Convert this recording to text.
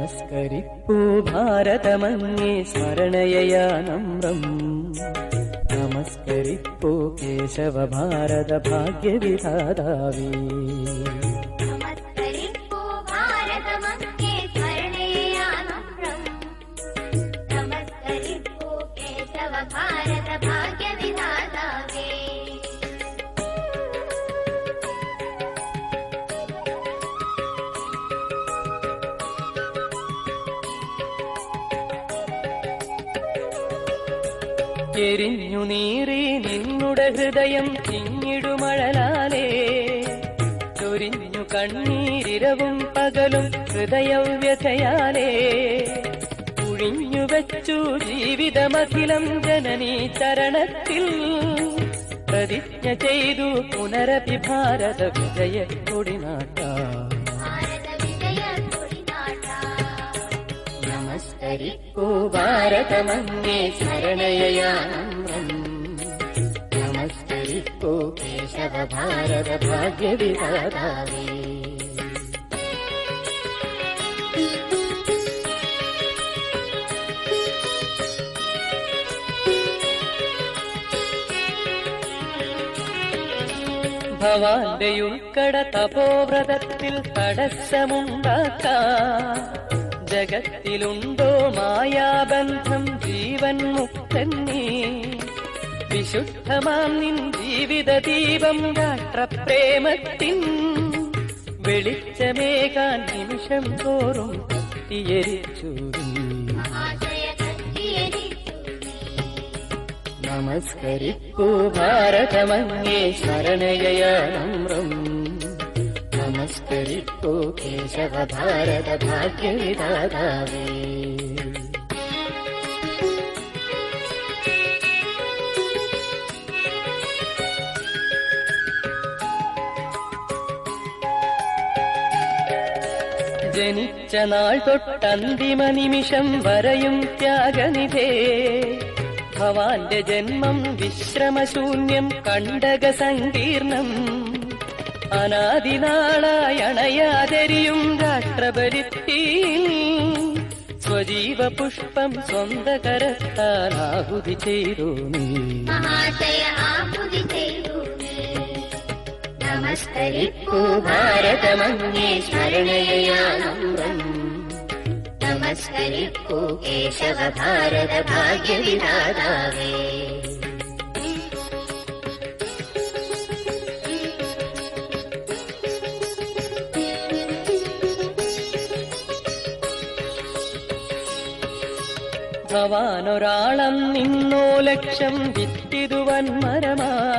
നമസ്കരിപ്പൂ ഭാരതമങ്ങേ സ്മരണയയാ നമ്രം. നമസ്കരിപ്പൂ കേശവ ഭാരത ഭാഗ്യവിധാതാവേ. നമസ്കരിപ്പൂ ഭാരതമങ്ങേ സ്മരണയയാ നമ്രം. നമസ്കരിപ്പൂ കേശവ ഭാരത ഭാഗ്യവിധാതാവേ. എരിഞ്ഞു നീറി നിന്നുടെ ഹൃദയം തിങ്ങിടുമഴലാലേ. ചൊരിഞ്ഞു കണ്ണീരിരവും പകലും ഹൃദയവ്യഥയാലേ. ഒഴിഞ്ഞു വെച്ചു ജീവിതമഖിലം ജനനീ ചരണത്തിൽ. പ്രതിജ്ഞ ചെയ്തു പുനരപി ഭാരത വിജയ കൊടിനാട്ടാ. നമസ്കരിപ്പൂ ഭാരതമങ്ങേ സ്മരണയയാ നമ്രം. നമസ്കരിപ്പൂ കേശവ ഭാരത ഭാഗ്യവിധാതാവേ. ഭവാന്റെ ഉൾക്കട തപോവ്രതത്തിൽ തടസ്സമുണ്ടാക്കാം. ജഗത്തിലുണ്ടോ മായാബന്ധം ജീവൻ മുക്തന്നീ. വിശുദ്ധമാം നിൻ ജീവിത ദീപം രാഷ്ട്രപ്രേമത്തിൻ. വെളിച്ചമേകാൻ നിമിഷം തോറും കത്തിയരിച്ചു. നമസ്കരിപ്പൂ ഭാരതമങ്ങേ സ്മരണയയാ നമ്രം. നമസ്കരിപ്പൂ കേശവ ഭാരത ഭാഗ്യവിധാതാവേ. ജനിച്ച നാൾ തൊട്ടന്തിമ നിമിഷം വരെയും ത്യാഗനിധേ. ഭവാന്റെ ജന്മം വിശ്രമശൂന്യം കണ്ടക സങ്കീർണം. അനാദിനാളായണയാതെരിയും രാഷ്ട്രപരിത്തിൽ. സ്വജീവ പുഷ്പം സ്വന്ത കരത്താലാഹുതി ചെയ്തു നീ. നമസ്കരിപ്പൂ ഭാരതമങ്ങേ സ്മരണയയാ നമ്രം. നമസ്കരിപ്പൂ കേശവ ഭാരത ഭാഗ്യവിധാതാവേ. ഭവാനൊരാളം നിന്നോ ലക്ഷം വിത്തിടുവൻ മരമാ.